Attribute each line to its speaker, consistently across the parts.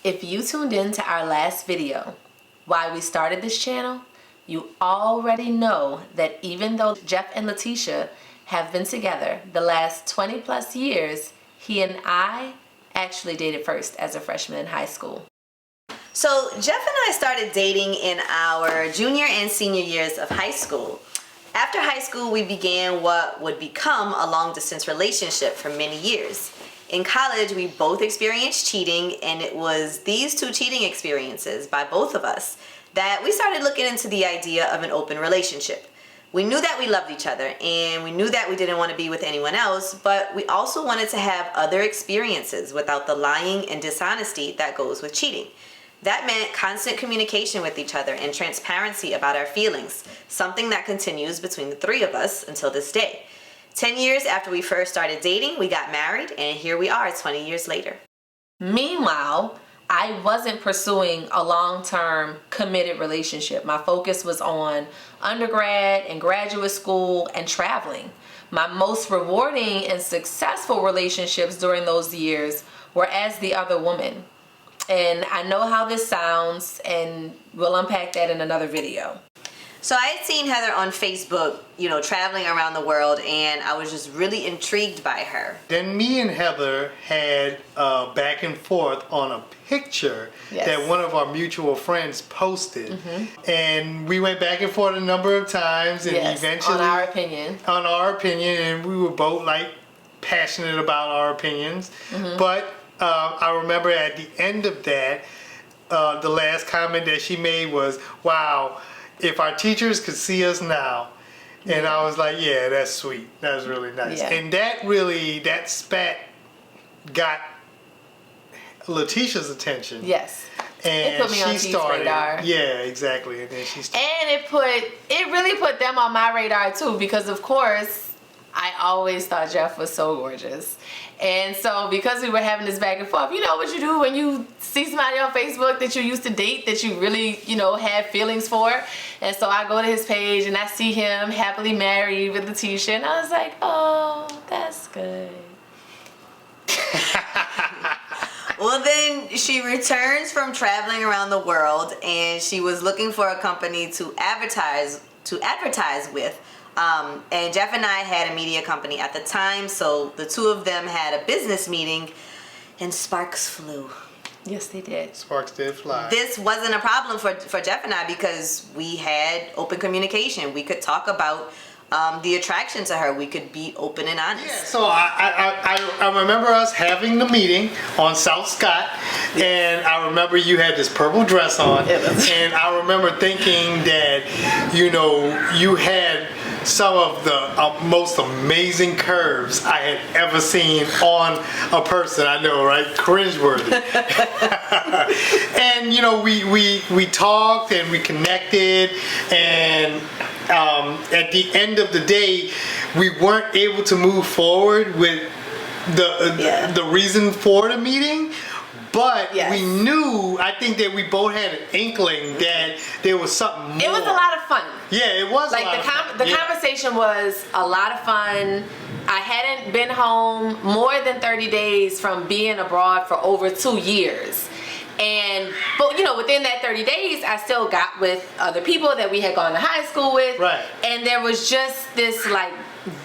Speaker 1: If you tuned in to our last video, why we started this channel, you already know that even though Jeff and Letitia have been together the last 20 plus years, he and I actually dated first as a freshman in high school.
Speaker 2: So Jeff and I started dating in our junior and senior years of high school. After high school, we began what would become a long-distance relationship for many years. In college, we both experienced cheating, and it was these two cheating experiences by both of us that we started looking into the idea of an open relationship. We knew that we loved each other, and we knew that we didn't want to be with anyone else, but we also wanted to have other experiences without the lying and dishonesty that goes with cheating. That meant constant communication with each other and transparency about our feelings, something that continues between the three of us until this day. 10 years after we first started dating, we got married, and here we are 20 years later.
Speaker 1: Meanwhile, I wasn't pursuing a long-term committed relationship. My focus was on undergrad and graduate school and traveling. My most rewarding and successful relationships during those years were as the other woman. And I know how this sounds, and we'll unpack that in another video.
Speaker 2: So I had seen Heather on Facebook, traveling around the world, and I was just really intrigued by her.
Speaker 3: Then me and Heather had back and forth on a picture that one of our mutual friends posted. And we went back and forth a number of times, and eventually...
Speaker 1: on our opinion.
Speaker 3: On our opinion, and we were both passionate about our opinions. But I remember at the end of that, the last comment that she made was, wow, if our teachers could see us now. And I was like, yeah, that's sweet. That was really nice. And that spat got Letitia's attention.
Speaker 1: Yes.
Speaker 3: And
Speaker 1: it put me on T's radar.
Speaker 3: Yeah, exactly. And then she started.
Speaker 1: And it really put them on my radar too, because of course, I always thought Jeff was so gorgeous. And so because we were having this back and forth, you know what you do when you see somebody on Facebook that you used to date, that you really, have feelings for. And so I go to his page and I see him happily married with Letitia, and I was like, oh, that's good.
Speaker 2: Well, then she returns from traveling around the world, and she was looking for a company to advertise with. And Jeff and I had a media company at the time, so the two of them had a business meeting, and sparks flew.
Speaker 1: Yes, they did.
Speaker 3: Sparks did fly.
Speaker 2: This wasn't a problem for Jeff and I because we had open communication. We could talk about the attraction to her. We could be open and honest.
Speaker 3: Yeah, so I remember us having the meeting on South Scott, and I remember you had this purple dress on, and I remember thinking that, you had some of the most amazing curves I had ever seen on a person. I know, right? Cringeworthy. And we talked and we connected, and at the end of the day, we weren't able to move forward with the reason for the meeting. But we knew, I think that we both had an inkling that there was something more.
Speaker 1: It was a lot of fun.
Speaker 3: Yeah, it was a lot of fun.
Speaker 1: The conversation was a lot of fun. I hadn't been home more than 30 days from being abroad for over 2 years. But within that 30 days, I still got with other people that we had gone to high school with.
Speaker 3: Right.
Speaker 1: And there was just this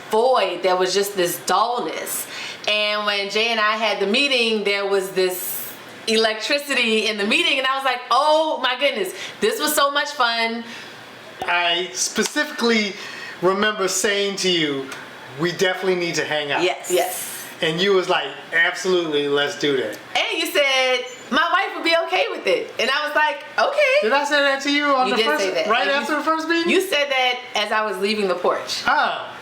Speaker 1: void. There was just this dullness. And when Jay and I had the meeting, there was this electricity in the meeting, and I was like, oh my goodness, this was so much fun.
Speaker 3: I specifically remember saying to you, we definitely need to hang out.
Speaker 2: Yes.
Speaker 3: And you was like, absolutely, let's do that.
Speaker 1: And you said my wife would be okay with it, and I was like, okay.
Speaker 3: Did I say that to you on
Speaker 1: you
Speaker 3: the
Speaker 1: did
Speaker 3: first,
Speaker 1: say that.
Speaker 3: right after the first meeting?
Speaker 1: You said that as I was leaving the porch.
Speaker 3: Oh.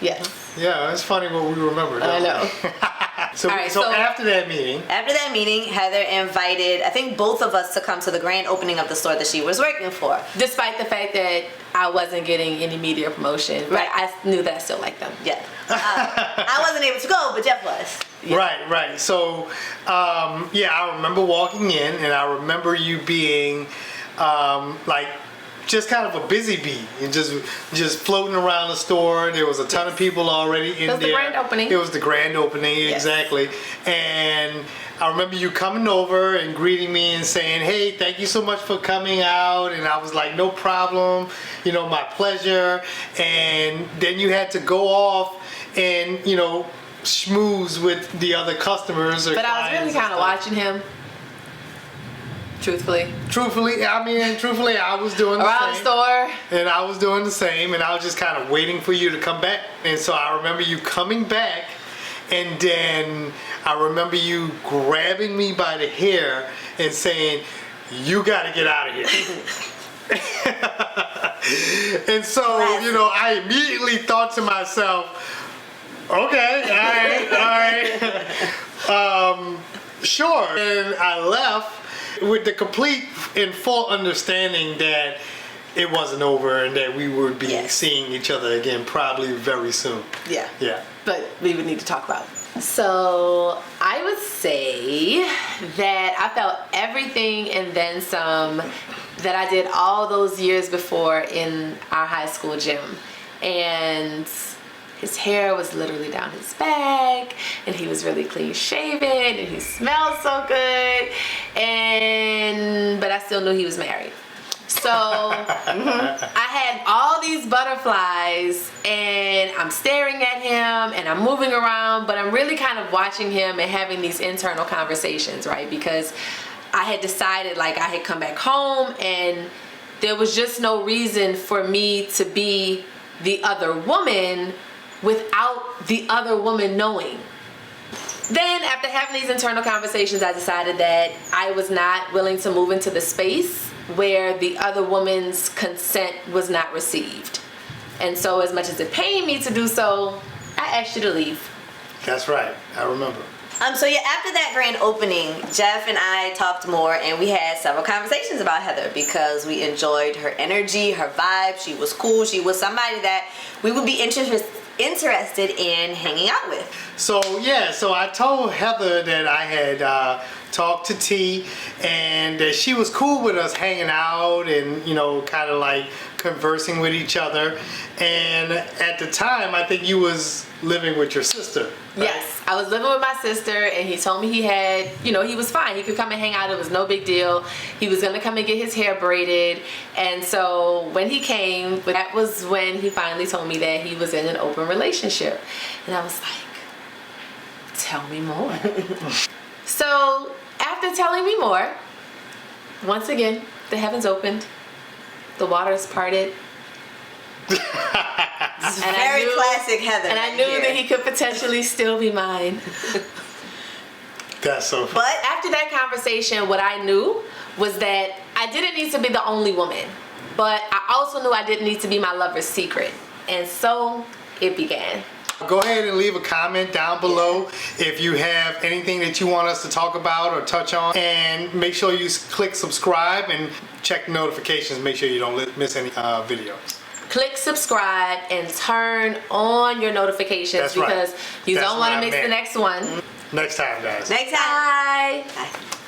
Speaker 1: Yes.
Speaker 3: Yeah, it's funny what we remember.
Speaker 1: I know.
Speaker 3: So after that meeting,
Speaker 2: Heather invited, I think, both of us to come to the grand opening of the store that she was working for.
Speaker 1: Despite the fact that I wasn't getting any media promotion, right? I knew that I still liked them.
Speaker 2: Yeah. I wasn't able to go, but Jeff was.
Speaker 1: Yeah.
Speaker 3: Right. So, I remember walking in, and I remember you being just kind of a busy bee and just floating around the store. There was a ton of people already in there.
Speaker 1: It was the grand opening.
Speaker 3: It was the grand opening,
Speaker 1: yes.
Speaker 3: Exactly. And I remember you coming over and greeting me and saying, hey, thank you so much for coming out. And I was like, no problem, you know, my pleasure. And then you had to go off and, you know, schmooze with the other customers or
Speaker 1: But I was really kind of watching him. Truthfully,
Speaker 3: I was doing the
Speaker 1: around the
Speaker 3: same.
Speaker 1: store.
Speaker 3: And I was doing the same, and I was just kind of waiting for you to come back. And so I remember you coming back, and then I remember you grabbing me by the hair and saying, you got to get out of here. And so, you know, I immediately thought to myself, okay, all right. Sure. And I left with the complete and full understanding that it wasn't over and that we would be seeing each other again probably very soon.
Speaker 2: Yeah.
Speaker 3: Yeah.
Speaker 1: But we would need to talk about it. So I would say that I felt everything and then some that I did all those years before in our high school gym. And his hair was literally down his back, and he was really clean shaven, and he smelled so good, but I still knew he was married. So I had all these butterflies, and I'm staring at him, and I'm moving around, but I'm really kind of watching him and having these internal conversations, right? Because I had decided, like, I had come back home, and there was just no reason for me to be the other woman without the other woman knowing. Then after having these internal conversations, I decided that I was not willing to move into the space where the other woman's consent was not received. And so as much as it pained me to do so, I asked you to leave.
Speaker 3: That's right. I remember.
Speaker 2: So yeah, after that grand opening, Jeff and I talked more, and we had several conversations about Heather because we enjoyed her energy, her vibe. She was cool. She was somebody that we would be interested in hanging out with.
Speaker 3: So I told Heather that I had talked to T and that she was cool with us hanging out and, you know, kind of like conversing with each other. And at the time, I think you was living with your sister. Right?
Speaker 1: Yes, I was living with my sister, and he told me he had, you know, he was fine. He could come and hang out. It was no big deal. He was going to come and get his hair braided. And so when he came, that was when he finally told me that he was in an open relationship. And I was like, tell me more. So after telling me more, once again, the heavens opened, the waters parted.
Speaker 2: And very classic Heather.
Speaker 1: And I knew that he could potentially still be mine.
Speaker 3: That's so funny.
Speaker 1: But after that conversation, what I knew was that I didn't need to be the only woman, but I also knew I didn't need to be my lover's secret. And so it began.
Speaker 3: Go ahead and leave a comment down below if you have anything that you want us to talk about or touch on. And make sure you click subscribe and check the notifications. Make sure you don't miss any videos.
Speaker 1: Click subscribe and turn on your notifications.
Speaker 3: That's right.
Speaker 1: Because you
Speaker 3: That's
Speaker 1: don't want
Speaker 3: what
Speaker 1: to
Speaker 3: I
Speaker 1: miss the
Speaker 3: meant.
Speaker 1: next one.
Speaker 3: Next time, guys.
Speaker 2: Next time.
Speaker 1: Bye.
Speaker 2: Bye.